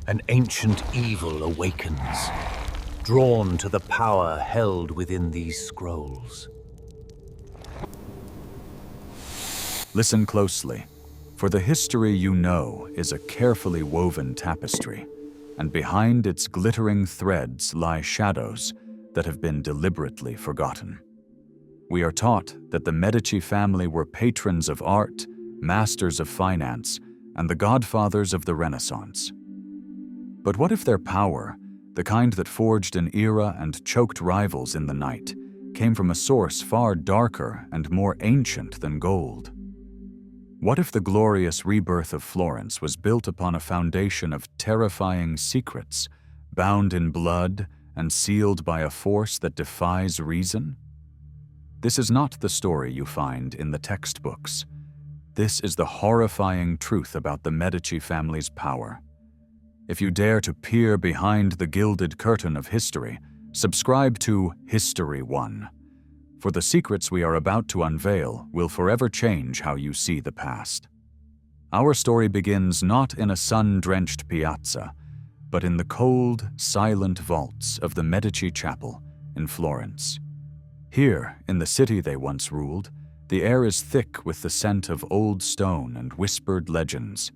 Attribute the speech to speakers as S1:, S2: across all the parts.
S1: An ancient evil awakens, drawn to the power held within these scrolls.
S2: Listen closely, for the history you know is a carefully woven tapestry, and behind its glittering threads lie shadows that have been deliberately forgotten. We are taught that the Medici family were patrons of art, masters of finance, and the godfathers of the Renaissance. But what if their power, the kind that forged an era and choked rivals in the night, came from a source far darker and more ancient than gold? What if the glorious rebirth of Florence was built upon a foundation of terrifying secrets, bound in blood and sealed by a force that defies reason? This is not the story you find in the textbooks. This is the horrifying truth about the Medici family's power. If you dare to peer behind the gilded curtain of history, subscribe to History One, for the secrets we are about to unveil will forever change how you see the past. Our story begins not in a sun-drenched piazza, but in the cold, silent vaults of the Medici Chapel in Florence. Here, in the city they once ruled, the air is thick with the scent of old stone and whispered legends.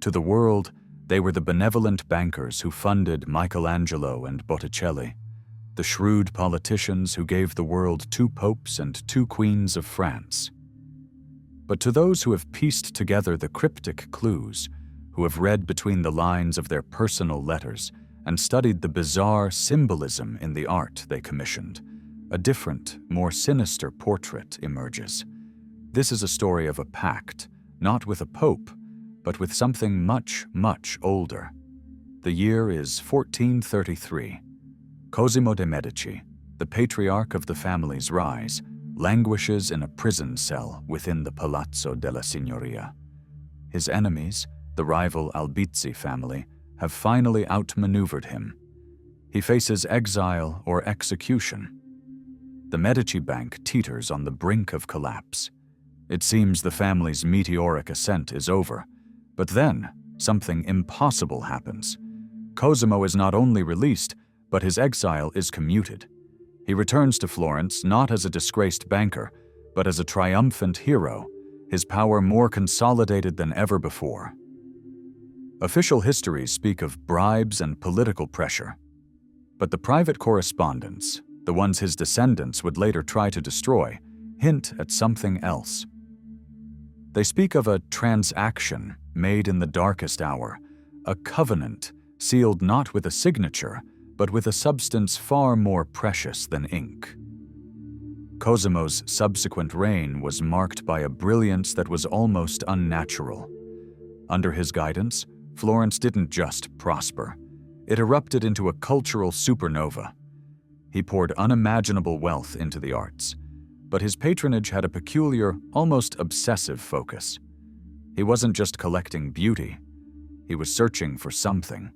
S2: To the world, they were the benevolent bankers who funded Michelangelo and Botticelli, the shrewd politicians who gave the world 2 popes and 2 queens of France. But to those who have pieced together the cryptic clues, who have read between the lines of their personal letters and studied the bizarre symbolism in the art they commissioned, a different, more sinister portrait emerges. This is a story of a pact, not with a pope, but with something much, much older. The year is 1433. Cosimo de' Medici, the patriarch of the family's rise, languishes in a prison cell within the Palazzo della Signoria. His enemies, the rival Albizzi family, have finally outmaneuvered him. He faces exile or execution. The Medici Bank teeters on the brink of collapse. It seems the family's meteoric ascent is over, but then something impossible happens. Cosimo is not only released, but his exile is commuted. He returns to Florence not as a disgraced banker, but as a triumphant hero, his power more consolidated than ever before. Official histories speak of bribes and political pressure, but the private correspondence, the ones his descendants would later try to destroy, hint at something else. They speak of a transaction made in the darkest hour, a covenant sealed not with a signature, but with a substance far more precious than ink. Cosimo's subsequent reign was marked by a brilliance that was almost unnatural. Under his guidance, Florence didn't just prosper. It erupted into a cultural supernova. He poured unimaginable wealth into the arts, but his patronage had a peculiar, almost obsessive focus. He wasn't just collecting beauty. He was searching for something.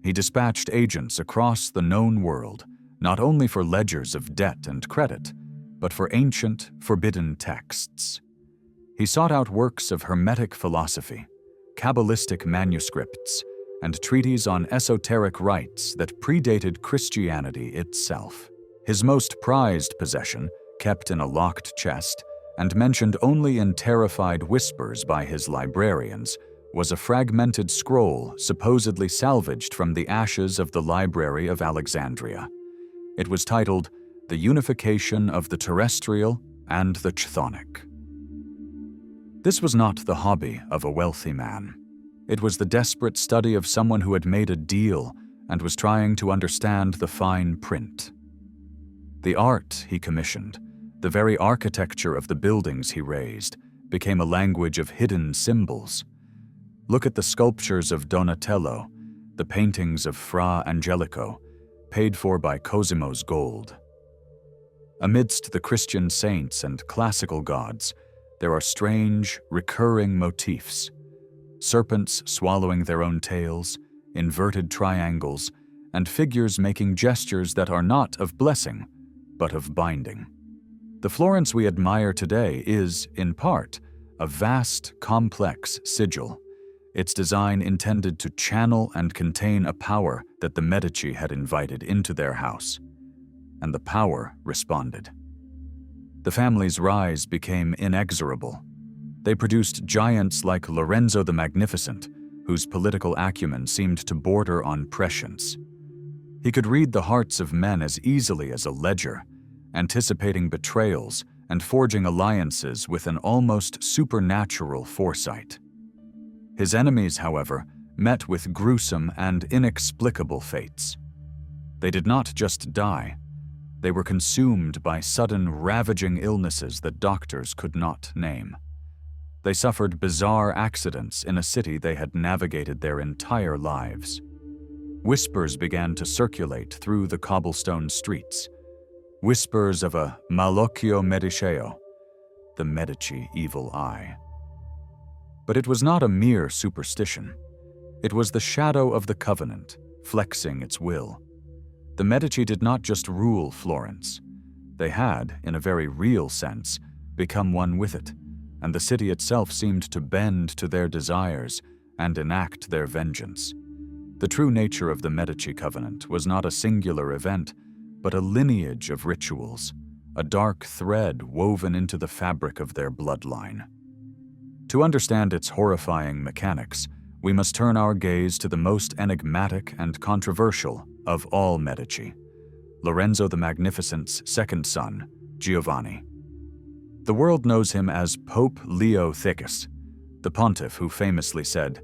S2: He dispatched agents across the known world, not only for ledgers of debt and credit, but for ancient, forbidden texts. He sought out works of Hermetic philosophy, Kabbalistic manuscripts, and treatises on esoteric rites that predated Christianity itself. His most prized possession, kept in a locked chest, and mentioned only in terrified whispers by his librarians, was a fragmented scroll supposedly salvaged from the ashes of the Library of Alexandria. It was titled The Unification of the Terrestrial and the Chthonic. This was not the hobby of a wealthy man. It was the desperate study of someone who had made a deal and was trying to understand the fine print. The art he commissioned, the very architecture of the buildings he raised, became a language of hidden symbols. Look at the sculptures of Donatello, the paintings of Fra Angelico, paid for by Cosimo's gold. Amidst the Christian saints and classical gods, there are strange, recurring motifs. Serpents swallowing their own tails, inverted triangles, and figures making gestures that are not of blessing, but of binding. The Florence we admire today is, in part, a vast, complex sigil. its design intended to channel and contain a power that the Medici had invited into their house. And the power responded. The family's rise became inexorable. They produced giants like Lorenzo the Magnificent, whose political acumen seemed to border on prescience. He could read the hearts of men as easily as a ledger, anticipating betrayals and forging alliances with an almost supernatural foresight. His enemies, however, met with gruesome and inexplicable fates. They did not just die. They were consumed by sudden, ravaging illnesses that doctors could not name. They suffered bizarre accidents in a city they had navigated their entire lives. Whispers began to circulate through the cobblestone streets. Whispers of a malocchio mediceo, the Medici evil eye. But it was not a mere superstition. It was the shadow of the covenant, flexing its will. The Medici did not just rule Florence. They had, in a very real sense, become one with it, and the city itself seemed to bend to their desires and enact their vengeance. The true nature of the Medici covenant was not a singular event, but a lineage of rituals, a dark thread woven into the fabric of their bloodline. To understand its horrifying mechanics, we must turn our gaze to the most enigmatic and controversial of all Medici, Lorenzo the Magnificent's second son, Giovanni. The world knows him as Pope Leo Thicus, the pontiff who famously said,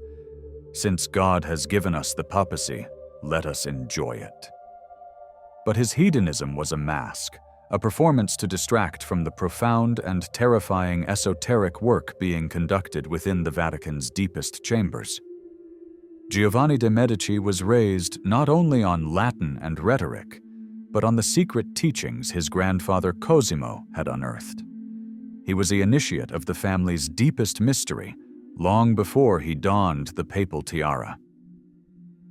S2: "Since God has given us the papacy, let us enjoy it." But his hedonism was a mask, a performance to distract from the profound and terrifying esoteric work being conducted within the Vatican's deepest chambers. Giovanni de' Medici was raised not only on Latin and rhetoric, but on the secret teachings his grandfather Cosimo had unearthed. He was the initiate of the family's deepest mystery long before he donned the papal tiara.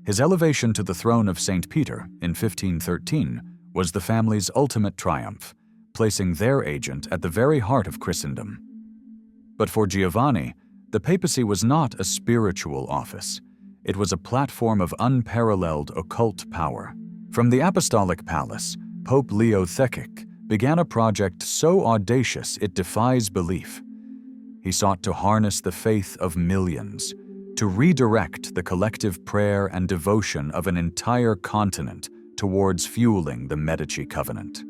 S2: His elevation to the throne of St. Peter in 1513 was the family's ultimate triumph, placing their agent at the very heart of Christendom. But for Giovanni, the papacy was not a spiritual office. It was a platform of unparalleled occult power. From the Apostolic Palace, Pope Leo Thicus began a project so audacious it defies belief. He sought to harness the faith of millions, to redirect the collective prayer and devotion of an entire continent towards fueling the Medici covenant.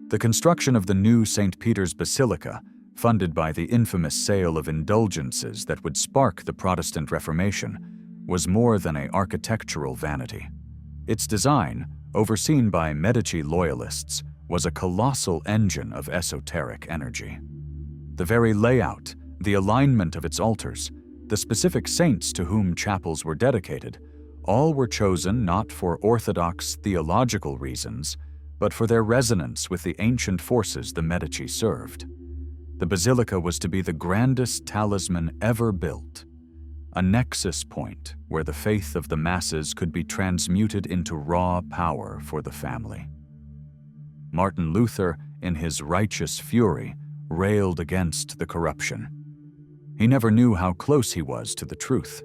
S2: The construction of the new St. Peter's Basilica, funded by the infamous sale of indulgences that would spark the Protestant Reformation, was more than an architectural vanity. Its design, overseen by Medici loyalists, was a colossal engine of esoteric energy. The very layout, the alignment of its altars, the specific saints to whom chapels were dedicated, all were chosen not for orthodox theological reasons, but for their resonance with the ancient forces the Medici served. The basilica was to be the grandest talisman ever built, a nexus point where the faith of the masses could be transmuted into raw power for the family. Martin Luther, in his righteous fury, railed against the corruption. He never knew how close he was to the truth.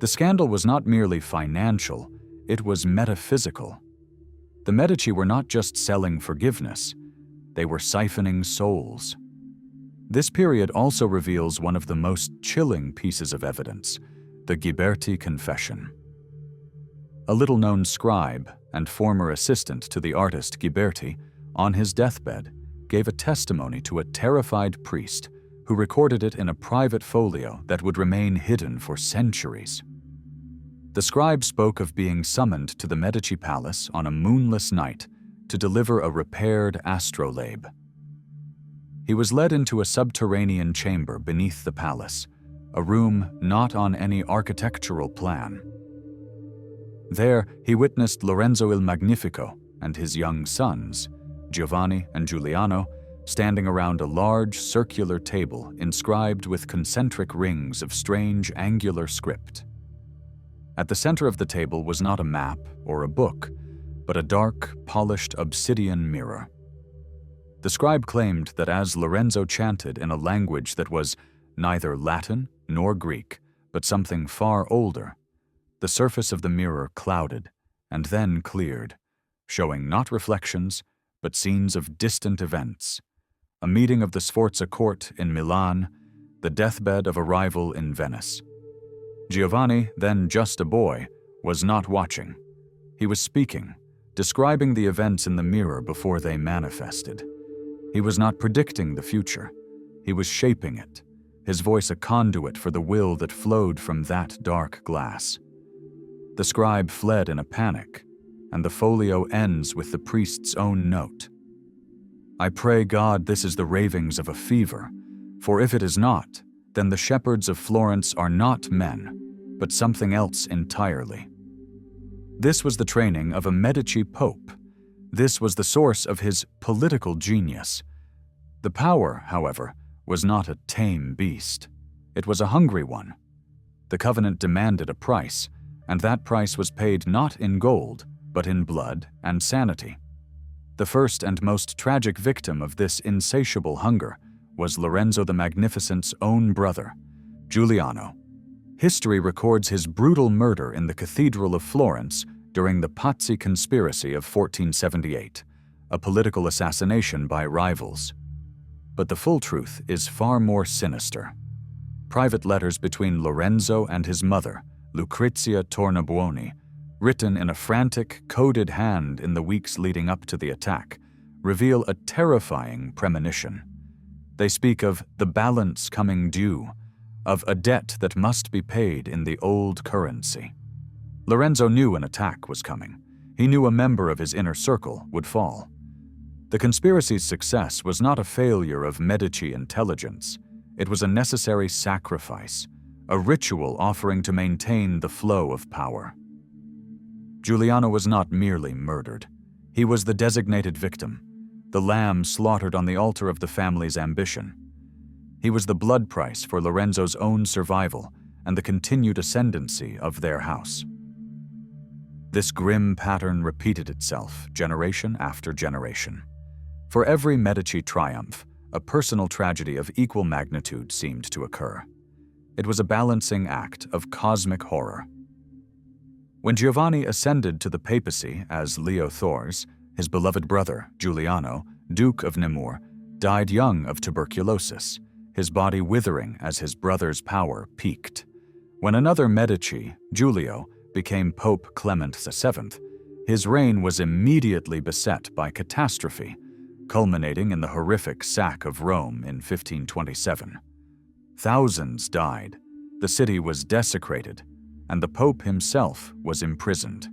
S2: The scandal was not merely financial, it was metaphysical. The Medici were not just selling forgiveness, they were siphoning souls. This period also reveals one of the most chilling pieces of evidence, the Ghiberti Confession. A little-known scribe and former assistant to the artist Ghiberti, on his deathbed, gave a testimony to a terrified priest who recorded it in a private folio that would remain hidden for centuries. The scribe spoke of being summoned to the Medici palace on a moonless night to deliver a repaired astrolabe. He was led into a subterranean chamber beneath the palace, a room not on any architectural plan. There, he witnessed Lorenzo il Magnifico and his young sons, Giovanni and Giuliano, standing around a large circular table inscribed with concentric rings of strange angular script. At the center of the table was not a map or a book, but a dark, polished obsidian mirror. The scribe claimed that as Lorenzo chanted in a language that was neither Latin nor Greek, but something far older. The surface of the mirror clouded and then cleared, showing not reflections, but scenes of distant events. A meeting of the Sforza court in Milan, the deathbed of a rival in Venice. Giovanni, then just a boy, was not watching. He was speaking, describing the events in the mirror before they manifested. He was not predicting the future. He was shaping it, his voice a conduit for the will that flowed from that dark glass. The scribe fled in a panic, and the folio ends with the priest's own note. I pray God this is the ravings of a fever, for if it is not, then the shepherds of Florence are not men, but something else entirely. This was the training of a Medici pope. This was the source of his political genius. The power, however, was not a tame beast. It was a hungry one. The covenant demanded a price, and that price was paid not in gold, but in blood and sanity. The first and most tragic victim of this insatiable hunger was Lorenzo the Magnificent's own brother, Giuliano. History records his brutal murder in the Cathedral of Florence during the Pazzi conspiracy of 1478, a political assassination by rivals. But the full truth is far more sinister. Private letters between Lorenzo and his mother, Lucrezia Tornabuoni, written in a frantic, coded hand in the weeks leading up to the attack, reveal a terrifying premonition. They speak of the balance coming due, of a debt that must be paid in the old currency. Lorenzo knew an attack was coming. He knew a member of his inner circle would fall. The conspiracy's success was not a failure of Medici intelligence. It was a necessary sacrifice, a ritual offering to maintain the flow of power. Giuliano was not merely murdered. He was the designated victim, the lamb slaughtered on the altar of the family's ambition. He was the blood price for Lorenzo's own survival and the continued ascendancy of their house. This grim pattern repeated itself generation after generation. For every Medici triumph, a personal tragedy of equal magnitude seemed to occur. It was a balancing act of cosmic horror. When Giovanni ascended to the papacy as Leo Thors, his beloved brother, Giuliano, Duke of Nemours, died young of tuberculosis, his body withering as his brother's power peaked. When another Medici, Giulio, became Pope Clement VII, his reign was immediately beset by catastrophe, culminating in the horrific sack of Rome in 1527. Thousands died, the city was desecrated, and the Pope himself was imprisoned.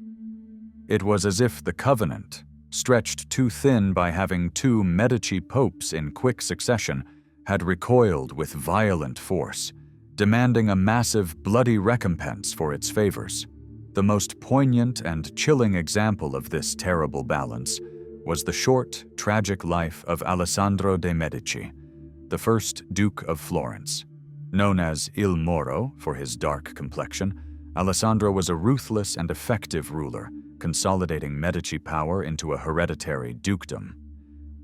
S2: It was as if the covenant, stretched too thin by having two Medici popes in quick succession, had recoiled with violent force, demanding a massive, bloody recompense for its favors. The most poignant and chilling example of this terrible balance was the short, tragic life of Alessandro de' Medici, the first Duke of Florence. Known as Il Moro for his dark complexion, Alessandro was a ruthless and effective ruler, consolidating Medici power into a hereditary dukedom.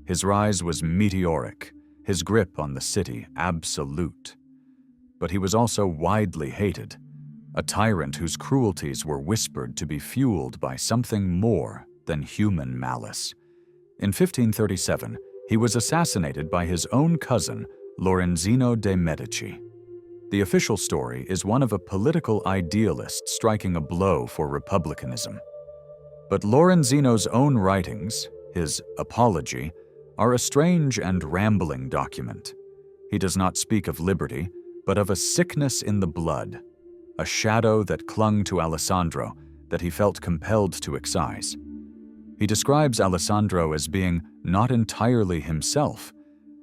S2: His rise was meteoric, his grip on the city absolute. But he was also widely hated, a tyrant whose cruelties were whispered to be fueled by something more than human malice. In 1537, he was assassinated by his own cousin, Lorenzino de' Medici. The official story is one of a political idealist striking a blow for republicanism. But Lorenzino's own writings, his Apology, are a strange and rambling document. He does not speak of liberty, but of a sickness in the blood, a shadow that clung to Alessandro that he felt compelled to excise. He describes Alessandro as being not entirely himself,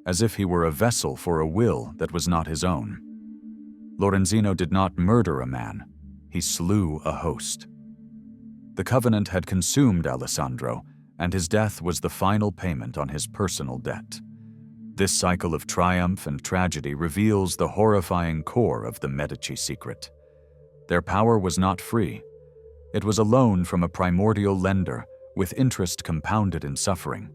S2: as if he were a vessel for a will that was not his own. Lorenzino did not murder a man, he slew a host. The covenant had consumed Alessandro, and his death was the final payment on his personal debt. This cycle of triumph and tragedy reveals the horrifying core of the Medici secret. Their power was not free. It was a loan from a primordial lender, with interest compounded in suffering.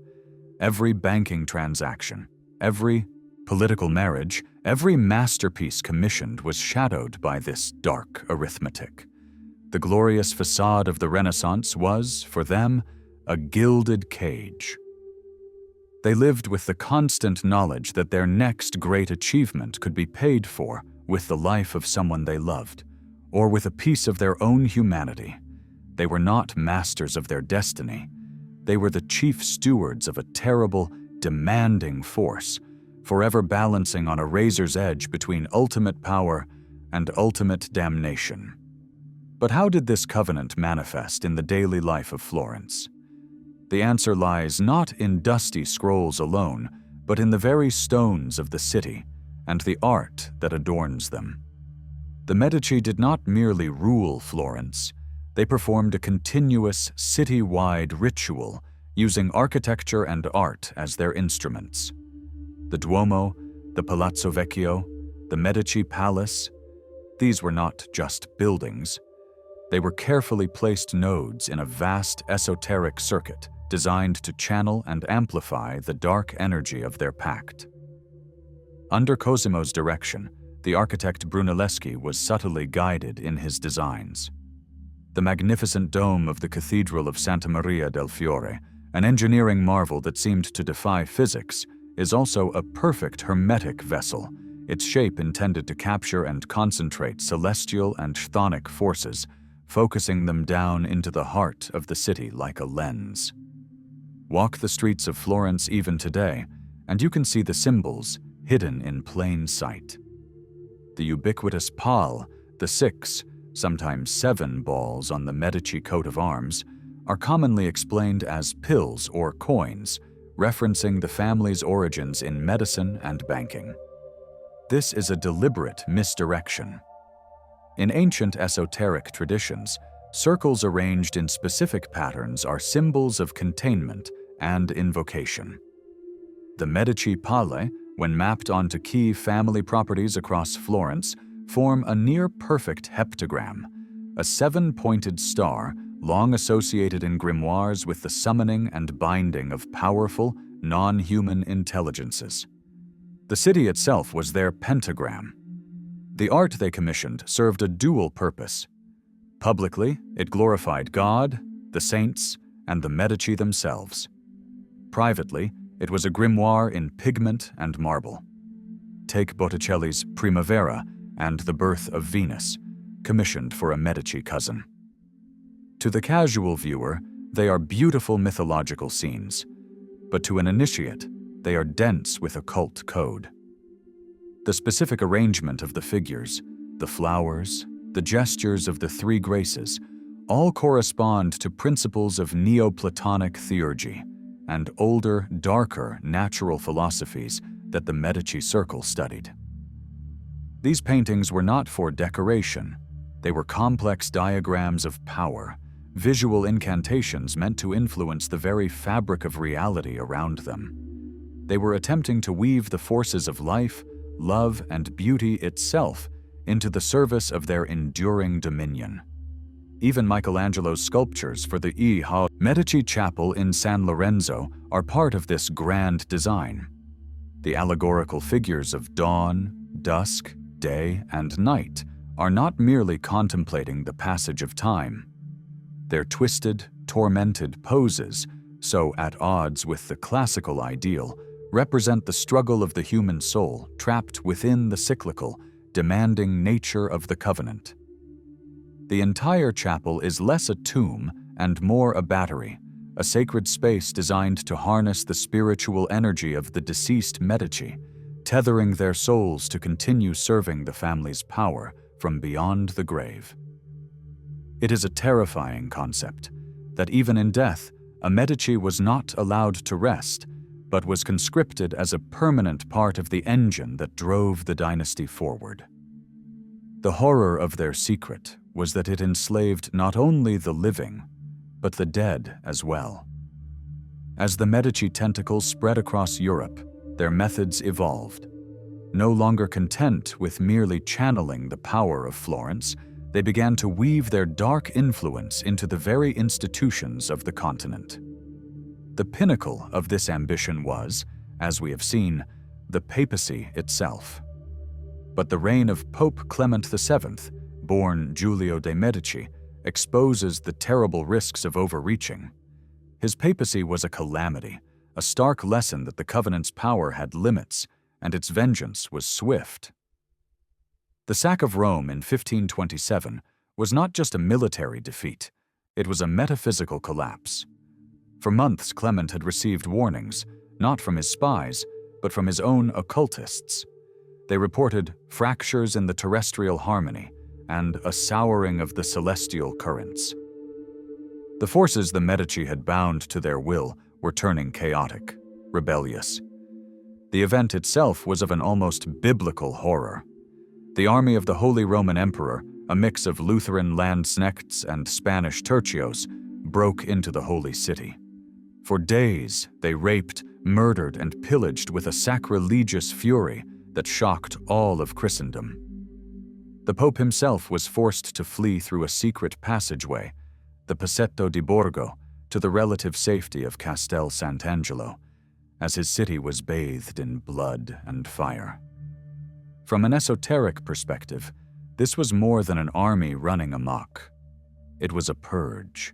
S2: Every banking transaction, every Political marriage, every masterpiece commissioned was shadowed by this dark arithmetic. The glorious facade of the Renaissance was, for them, a gilded cage. They lived with the constant knowledge that their next great achievement could be paid for with the life of someone they loved, or with a piece of their own humanity. They were not masters of their destiny. They were the chief stewards of a terrible, demanding force, forever balancing on a razor's edge between ultimate power and ultimate damnation. But how did this covenant manifest in the daily life of Florence? The answer lies not in dusty scrolls alone, but in the very stones of the city and the art that adorns them. The Medici did not merely rule Florence. They performed a continuous, city-wide ritual using architecture and art as their instruments. The Duomo, the Palazzo Vecchio, the Medici Palace, these were not just buildings. They were carefully placed nodes in a vast esoteric circuit designed to channel and amplify the dark energy of their pact. Under Cosimo's direction, the architect Brunelleschi was subtly guided in his designs. The magnificent dome of the Cathedral of Santa Maria del Fiore, an engineering marvel that seemed to defy physics, is also a perfect hermetic vessel, its shape intended to capture and concentrate celestial and chthonic forces, focusing them down into the heart of the city like a lens. Walk the streets of Florence even today, and you can see the symbols hidden in plain sight. The ubiquitous pal, the 6, sometimes 7 balls on the Medici coat of arms, are commonly explained as pills or coins, referencing the family's origins in medicine and banking. This is a deliberate misdirection. In ancient esoteric traditions, circles arranged in specific patterns are symbols of containment and invocation. The Medici Pale, when mapped onto key family properties across Florence, form a near-perfect heptagram, a 7-pointed star long associated in grimoires with the summoning and binding of powerful, non-human intelligences. The city itself was their pentagram. The art they commissioned served a dual purpose. Publicly, it glorified God, the saints, and the Medici themselves. Privately, it was a grimoire in pigment and marble. Take Botticelli's Primavera and The Birth of Venus, commissioned for a Medici cousin. To the casual viewer, they are beautiful mythological scenes, but to an initiate, they are dense with occult code. The specific arrangement of the figures, the flowers, the gestures of the 3 graces, all correspond to principles of Neoplatonic theurgy and older, darker natural philosophies that the Medici Circle studied. These paintings were not for decoration. They were complex diagrams of power, visual incantations meant to influence the very fabric of reality around them. They were attempting to weave the forces of life, love, and beauty itself into the service of their enduring dominion. Even Michelangelo's sculptures for the Medici Chapel in San Lorenzo are part of this grand design. The allegorical figures of dawn, dusk, day, and night are not merely contemplating the passage of time. Their twisted, tormented poses, so at odds with the classical ideal, represent the struggle of the human soul trapped within the cyclical, demanding nature of the covenant. The entire chapel is less a tomb and more a battery, a sacred space designed to harness the spiritual energy of the deceased Medici, tethering their souls to continue serving the family's power from beyond the grave. It is a terrifying concept that even in death, a Medici was not allowed to rest, but was conscripted as a permanent part of the engine that drove the dynasty forward. The horror of their secret was that it enslaved not only the living, but the dead as well. As the Medici tentacles spread across Europe, their methods evolved. No longer content with merely channeling the power of Florence, they began to weave their dark influence into the very institutions of the continent. The pinnacle of this ambition was, as we have seen, the papacy itself. But the reign of Pope Clement VII, born Giulio de' Medici, exposes the terrible risks of overreaching. His papacy was a calamity, a stark lesson that the Covenant's power had limits, and its vengeance was swift. The sack of Rome in 1527 was not just a military defeat, it was a metaphysical collapse. For months, Clement had received warnings, not from his spies, but from his own occultists. They reported fractures in the terrestrial harmony and a souring of the celestial currents. The forces the Medici had bound to their will were turning chaotic, rebellious. The event itself was of an almost biblical horror. The army of the Holy Roman Emperor, a mix of Lutheran landsknechts and Spanish tercios, broke into the Holy City. For days, they raped, murdered, and pillaged with a sacrilegious fury that shocked all of Christendom. The Pope himself was forced to flee through a secret passageway, the Passetto di Borgo, to the relative safety of Castel Sant'Angelo, as his city was bathed in blood and fire. From an esoteric perspective, this was more than an army running amok. It was a purge.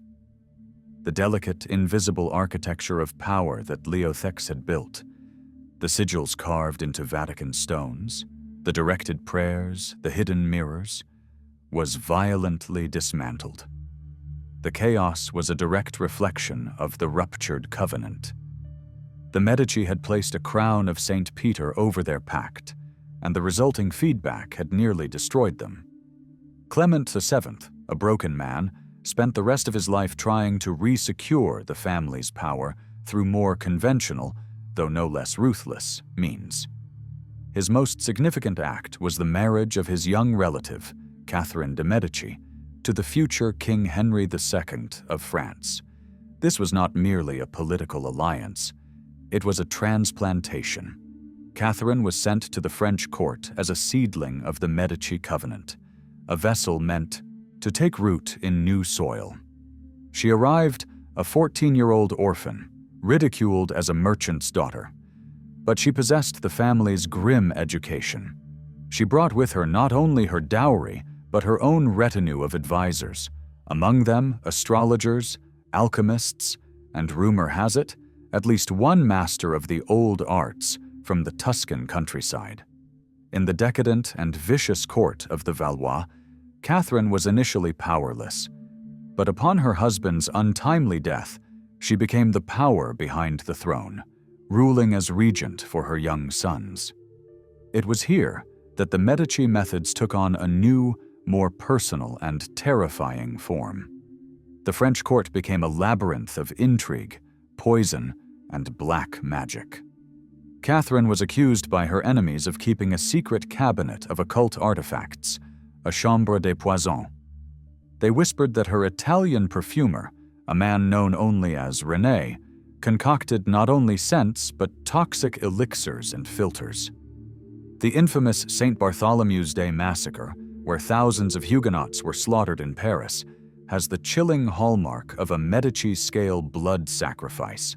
S2: The delicate, invisible architecture of power that Leo X had built, the sigils carved into Vatican stones, the directed prayers, the hidden mirrors, was violently dismantled. The chaos was a direct reflection of the ruptured covenant. The Medici had placed a crown of St. Peter over their pact, and the resulting feedback had nearly destroyed them. Clement VII, a broken man, spent the rest of his life trying to re-secure the family's power through more conventional, though no less ruthless, means. His most significant act was the marriage of his young relative, Catherine de' Medici, to the future King Henry II of France. This was not merely a political alliance. It was a transplantation. Catherine was sent to the French court as a seedling of the Medici covenant, a vessel meant to take root in new soil. She arrived a 14-year-old orphan, ridiculed as a merchant's daughter. But she possessed the family's grim education. She brought with her not only her dowry, but her own retinue of advisors, among them astrologers, alchemists, and rumor has it, at least one master of the old arts from the Tuscan countryside. In the decadent and vicious court of the Valois, Catherine was initially powerless, but upon her husband's untimely death, she became the power behind the throne, ruling as regent for her young sons. It was here that the Medici methods took on a new, more personal and terrifying form. The French court became a labyrinth of intrigue, poison, and black magic. Catherine was accused by her enemies of keeping a secret cabinet of occult artifacts, a chambre des poisons. They whispered that her Italian perfumer, a man known only as René, concocted not only scents but toxic elixirs and filters. The infamous St. Bartholomew's Day massacre, where thousands of Huguenots were slaughtered in Paris, has the chilling hallmark of a Medici-scale blood sacrifice,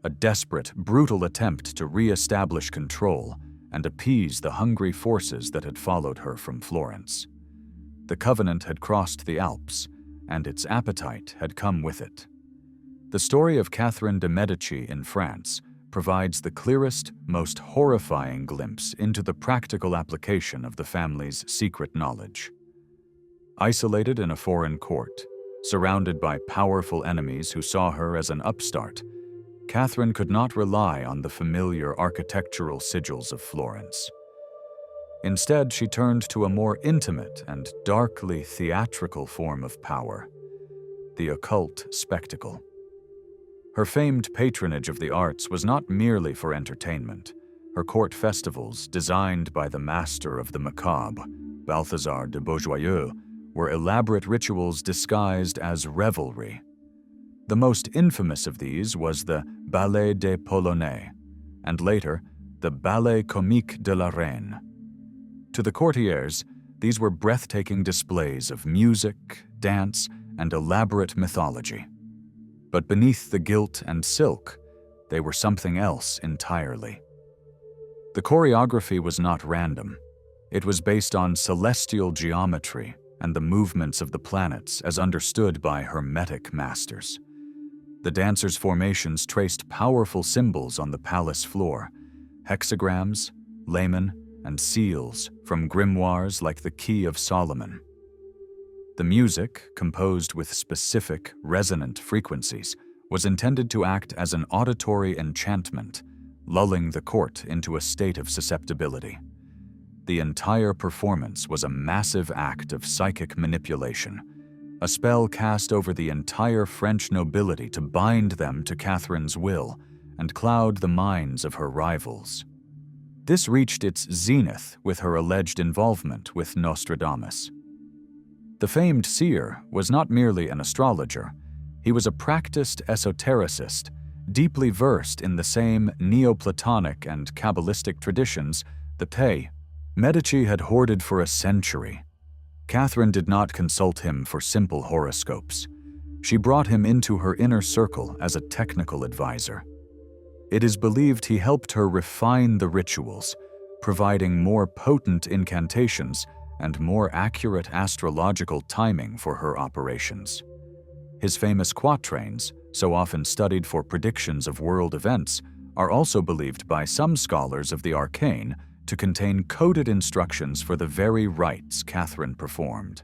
S2: a desperate, brutal attempt to re-establish control and appease the hungry forces that had followed her from Florence. The covenant had crossed the Alps, and its appetite had come with it. The story of Catherine de' Medici in France provides the clearest, most horrifying glimpse into the practical application of the family's secret knowledge. Isolated in a foreign court, surrounded by powerful enemies who saw her as an upstart, Catherine could not rely on the familiar architectural sigils of Florence. Instead, she turned to a more intimate and darkly theatrical form of power, the occult spectacle. Her famed patronage of the arts was not merely for entertainment. Her court festivals, designed by the master of the macabre, Balthazar de Beaujoyeux, were elaborate rituals disguised as revelry. The most infamous of these was the Ballet des Polonais, and later, the Ballet Comique de la Reine. To the courtiers, these were breathtaking displays of music, dance, and elaborate mythology. But beneath the gilt and silk, they were something else entirely. The choreography was not random. It was based on celestial geometry and the movements of the planets as understood by Hermetic masters. The dancers' formations traced powerful symbols on the palace floor, hexagrams, lamen, and seals from grimoires like the Key of Solomon. The music, composed with specific, resonant frequencies, was intended to act as an auditory enchantment, lulling the court into a state of susceptibility. The entire performance was a massive act of psychic manipulation, a spell cast over the entire French nobility to bind them to Catherine's will and cloud the minds of her rivals. This reached its zenith with her alleged involvement with Nostradamus. The famed seer was not merely an astrologer, he was a practiced esotericist, deeply versed in the same Neoplatonic and Kabbalistic traditions that Medici had hoarded for a century. Catherine did not consult him for simple horoscopes. She brought him into her inner circle as a technical advisor. It is believed he helped her refine the rituals, providing more potent incantations and more accurate astrological timing for her operations. His famous quatrains, so often studied for predictions of world events, are also believed by some scholars of the arcane to contain coded instructions for the very rites Catherine performed,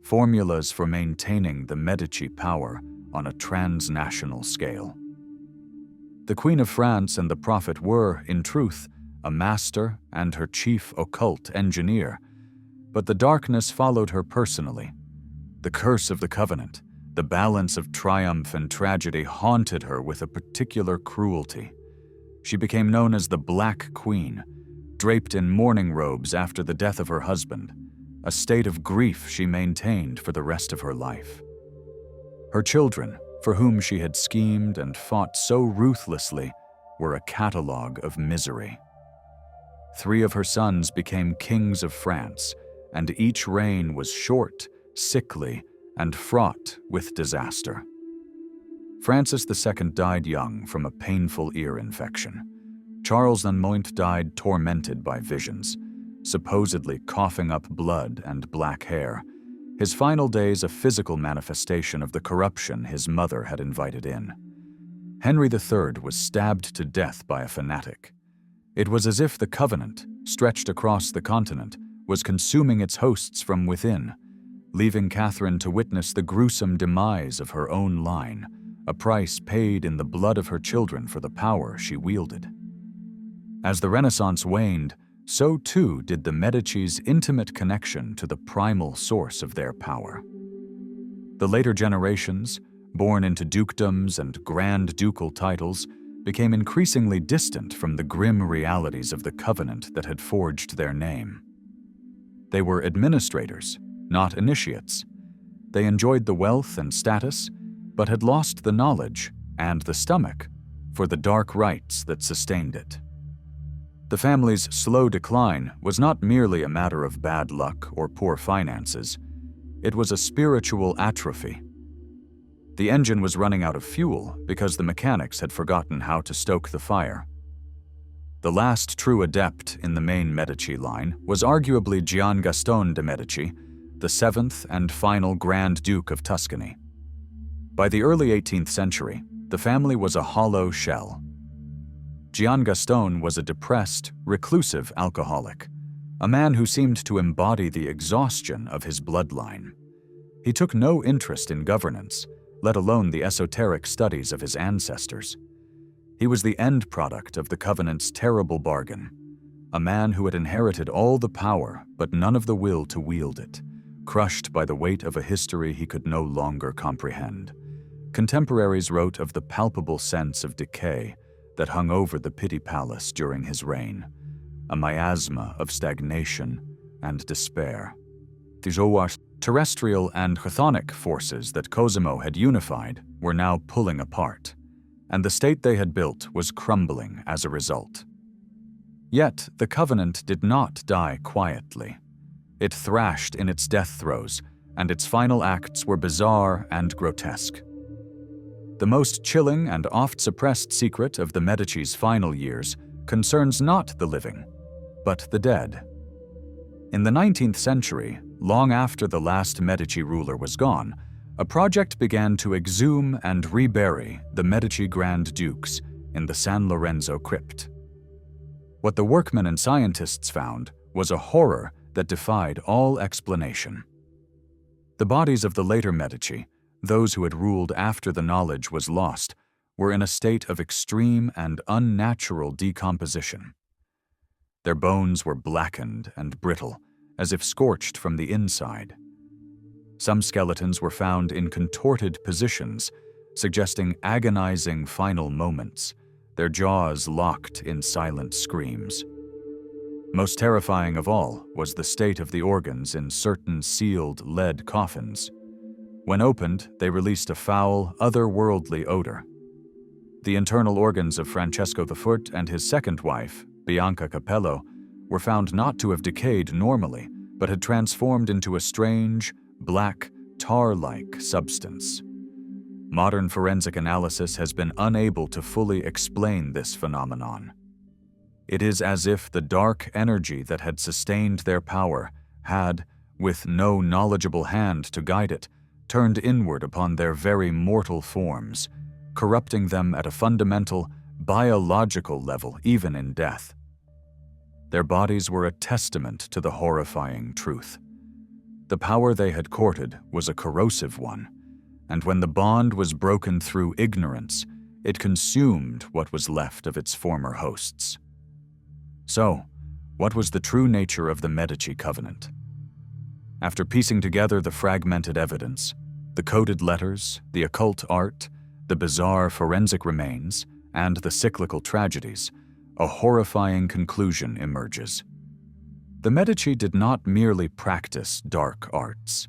S2: formulas for maintaining the Medici power on a transnational scale. The Queen of France and the Prophet were, in truth, a master and her chief occult engineer, but the darkness followed her personally. The curse of the covenant, the balance of triumph and tragedy haunted her with a particular cruelty. She became known as the Black Queen, draped in mourning robes after the death of her husband, a state of grief she maintained for the rest of her life. Her children, for whom she had schemed and fought so ruthlessly, were a catalogue of misery. 3 of her sons became kings of France, and each reign was short, sickly, and fraught with disaster. Francis II died young from a painful ear infection. Charles Nemoint died tormented by visions, supposedly coughing up blood and black hair, his final days a physical manifestation of the corruption his mother had invited in. Henry III was stabbed to death by a fanatic. It was as if the covenant, stretched across the continent, was consuming its hosts from within, leaving Catherine to witness the gruesome demise of her own line, a price paid in the blood of her children for the power she wielded. As the Renaissance waned, so too did the Medici's intimate connection to the primal source of their power. The later generations, born into dukedoms and grand ducal titles, became increasingly distant from the grim realities of the covenant that had forged their name. They were administrators, not initiates. They enjoyed the wealth and status, but had lost the knowledge and the stomach for the dark rites that sustained it. The family's slow decline was not merely a matter of bad luck or poor finances. It was a spiritual atrophy. The engine was running out of fuel because the mechanics had forgotten how to stoke the fire. The last true adept in the main Medici line was arguably Giangaston de' Medici, the 7th and final Grand Duke of Tuscany. By the early 18th century, the family was a hollow shell. Giangaston was a depressed, reclusive alcoholic, a man who seemed to embody the exhaustion of his bloodline. He took no interest in governance, let alone the esoteric studies of his ancestors. He was the end product of the covenant's terrible bargain, a man who had inherited all the power but none of the will to wield it, crushed by the weight of a history he could no longer comprehend. Contemporaries wrote of the palpable sense of decay that hung over the Pitti Palace during his reign, a miasma of stagnation and despair. The terrestrial and chthonic forces that Cosimo had unified were now pulling apart, and the state they had built was crumbling as a result. Yet the covenant did not die quietly. It thrashed in its death throes, and its final acts were bizarre and grotesque. The most chilling and oft-suppressed secret of the Medici's final years concerns not the living, but the dead. In the 19th century, long after the last Medici ruler was gone, a project began to exhume and rebury the Medici Grand Dukes in the San Lorenzo crypt. What the workmen and scientists found was a horror that defied all explanation. The bodies of the later Medici, those who had ruled after the knowledge was lost, were in a state of extreme and unnatural decomposition. Their bones were blackened and brittle, as if scorched from the inside. Some skeletons were found in contorted positions, suggesting agonizing final moments, their jaws locked in silent screams. Most terrifying of all was the state of the organs in certain sealed lead coffins. When opened, they released a foul, otherworldly odor. The internal organs of Francesco IV and his second wife, Bianca Capello, were found not to have decayed normally, but had transformed into a strange, black, tar-like substance. Modern forensic analysis has been unable to fully explain this phenomenon. It is as if the dark energy that had sustained their power had, with no knowledgeable hand to guide it, turned inward upon their very mortal forms, corrupting them at a fundamental, biological level even in death. Their bodies were a testament to the horrifying truth. The power they had courted was a corrosive one, and when the bond was broken through ignorance, it consumed what was left of its former hosts. So, what was the true nature of the Medici covenant? After piecing together the fragmented evidence, the coded letters, the occult art, the bizarre forensic remains, and the cyclical tragedies, a horrifying conclusion emerges. The Medici did not merely practice dark arts.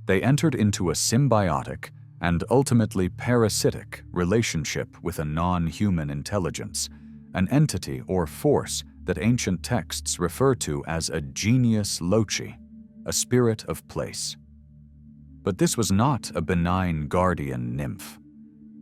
S2: They entered into a symbiotic and ultimately parasitic relationship with a non-human intelligence, an entity or force that ancient texts refer to as a genius loci, a spirit of place. But this was not a benign guardian nymph.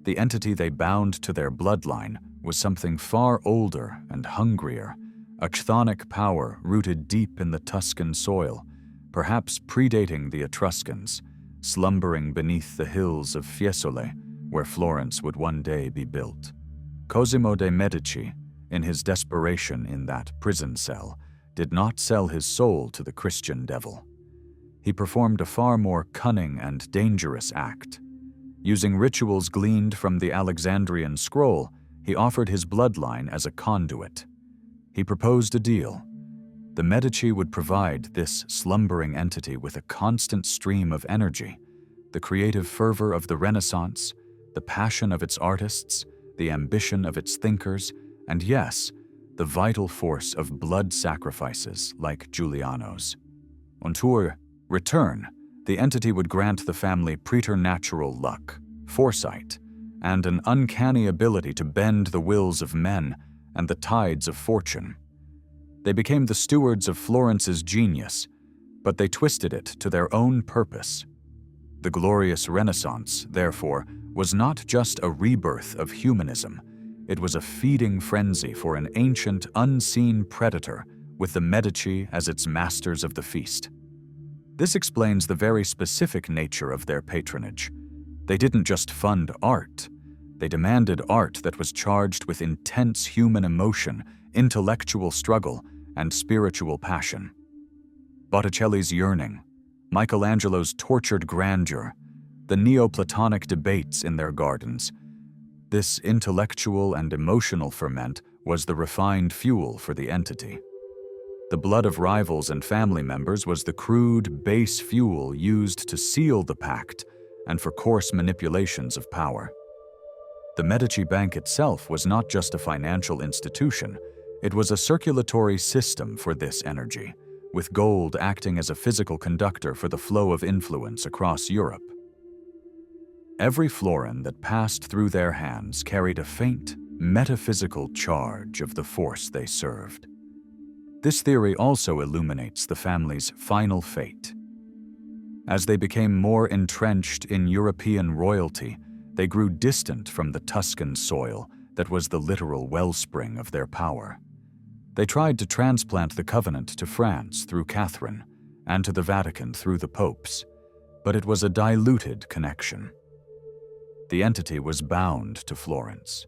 S2: The entity they bound to their bloodline was something far older and hungrier, a chthonic power rooted deep in the Tuscan soil, perhaps predating the Etruscans, slumbering beneath the hills of Fiesole, where Florence would one day be built. Cosimo de' Medici, in his desperation in that prison cell, did not sell his soul to the Christian devil. He performed a far more cunning and dangerous act. Using rituals gleaned from the Alexandrian scroll, he offered his bloodline as a conduit. He proposed a deal. The Medici would provide this slumbering entity with a constant stream of energy, the creative fervor of the Renaissance, the passion of its artists, the ambition of its thinkers, and yes, the vital force of blood sacrifices like Giuliano's. On return, the entity would grant the family preternatural luck, foresight, and an uncanny ability to bend the wills of men and the tides of fortune. They became the stewards of Florence's genius, but they twisted it to their own purpose. The glorious Renaissance, therefore, was not just a rebirth of humanism. It was a feeding frenzy for an ancient, unseen predator with the Medici as its masters of the feast. This explains the very specific nature of their patronage. They didn't just fund art. They demanded art that was charged with intense human emotion, intellectual struggle, and spiritual passion. Botticelli's yearning, Michelangelo's tortured grandeur, the Neoplatonic debates in their gardens. This intellectual and emotional ferment was the refined fuel for the entity. The blood of rivals and family members was the crude, base fuel used to seal the pact and for coarse manipulations of power. The Medici Bank itself was not just a financial institution, it was a circulatory system for this energy, with gold acting as a physical conductor for the flow of influence across Europe. Every florin that passed through their hands carried a faint, metaphysical charge of the force they served. This theory also illuminates the family's final fate. As they became more entrenched in European royalty, they grew distant from the Tuscan soil that was the literal wellspring of their power. They tried to transplant the covenant to France through Catherine and to the Vatican through the popes, but it was a diluted connection. The entity was bound to Florence.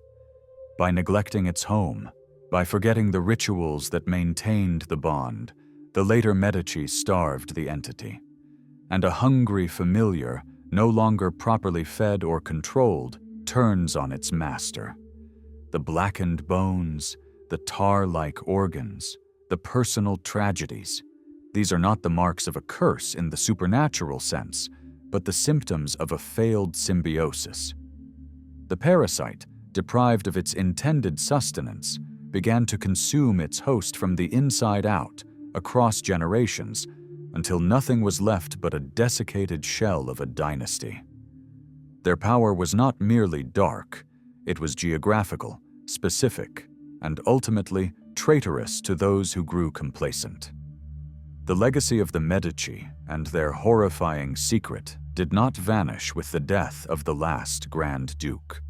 S2: By neglecting its home, by forgetting the rituals that maintained the bond, the later Medici starved the entity. And a hungry familiar, no longer properly fed or controlled, turns on its master. The blackened bones, the tar-like organs, the personal tragedies. These are not the marks of a curse in the supernatural sense, but the symptoms of a failed symbiosis. The parasite, deprived of its intended sustenance, began to consume its host from the inside out, across generations, until nothing was left but a desiccated shell of a dynasty. Their power was not merely dark, it was geographical, specific, and ultimately traitorous to those who grew complacent. The legacy of the Medici and their horrifying secret did not vanish with the death of the last Grand Duke.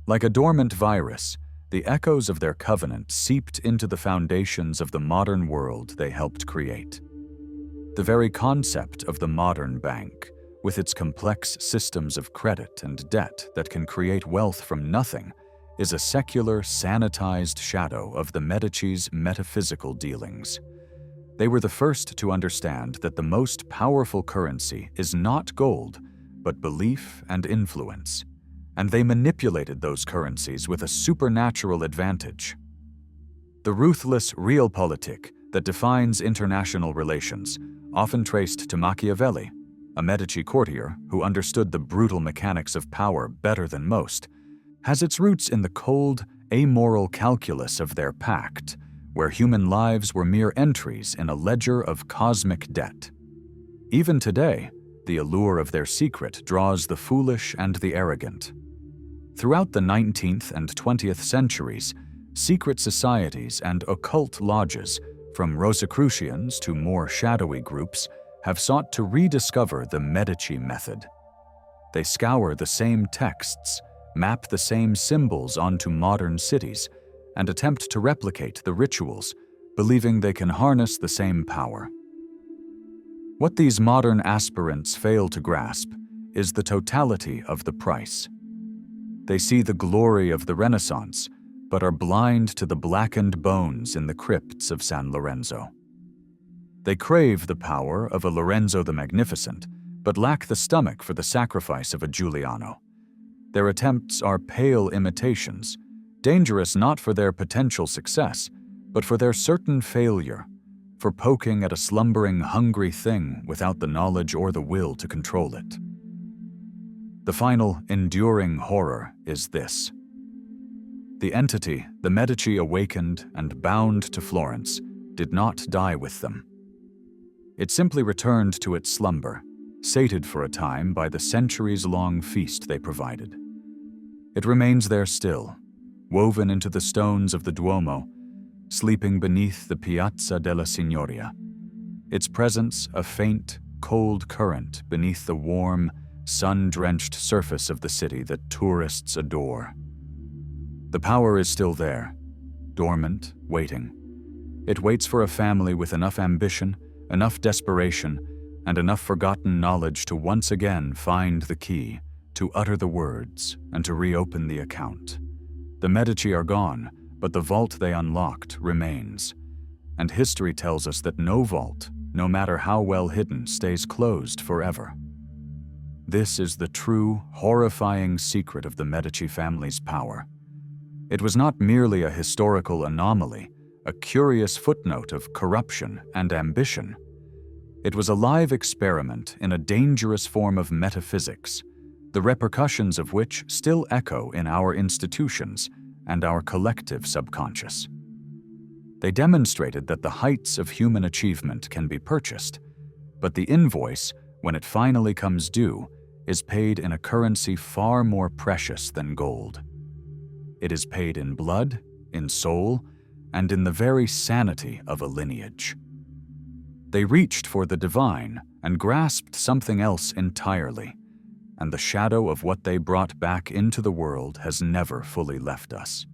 S2: Like a dormant virus, the echoes of their covenant seeped into the foundations of the modern world they helped create. The very concept of the modern bank, with its complex systems of credit and debt that can create wealth from nothing, is a secular, sanitized shadow of the Medici's metaphysical dealings. They were the first to understand that the most powerful currency is not gold, but belief and influence, and they manipulated those currencies with a supernatural advantage. The ruthless realpolitik that defines international relations, often traced to Machiavelli, a Medici courtier who understood the brutal mechanics of power better than most, has its roots in the cold, amoral calculus of their pact, where human lives were mere entries in a ledger of cosmic debt. Even today, the allure of their secret draws the foolish and the arrogant. Throughout the 19th and 20th centuries, secret societies and occult lodges, from Rosicrucians to more shadowy groups, have sought to rediscover the Medici method. They scour the same texts, map the same symbols onto modern cities, and attempt to replicate the rituals, believing they can harness the same power. What these modern aspirants fail to grasp is the totality of the price. They see the glory of the Renaissance, but are blind to the blackened bones in the crypts of San Lorenzo. They crave the power of a Lorenzo the Magnificent, but lack the stomach for the sacrifice of a Giuliano. Their attempts are pale imitations, dangerous not for their potential success, but for their certain failure, for poking at a slumbering, hungry thing without the knowledge or the will to control it. The final, enduring horror is this. The entity the Medici awakened and bound to Florence did not die with them. It simply returned to its slumber, sated for a time by the centuries-long feast they provided. It remains there still, woven into the stones of the Duomo, sleeping beneath the Piazza della Signoria. Its presence a faint, cold current beneath the warm, sun-drenched surface of the city that tourists adore. The power is still there, dormant, waiting. It waits for a family with enough ambition, enough desperation, and enough forgotten knowledge to once again find the key, to utter the words, and to reopen the account. The Medici are gone, but the vault they unlocked remains. And history tells us that no vault, no matter how well hidden, stays closed forever. This is the true, horrifying secret of the Medici family's power. It was not merely a historical anomaly, a curious footnote of corruption and ambition. It was a live experiment in a dangerous form of metaphysics, the repercussions of which still echo in our institutions and our collective subconscious. They demonstrated that the heights of human achievement can be purchased, but the invoice, when it finally comes due, is paid in a currency far more precious than gold. It is paid in blood, in soul, and in the very sanity of a lineage. They reached for the divine and grasped something else entirely, and the shadow of what they brought back into the world has never fully left us.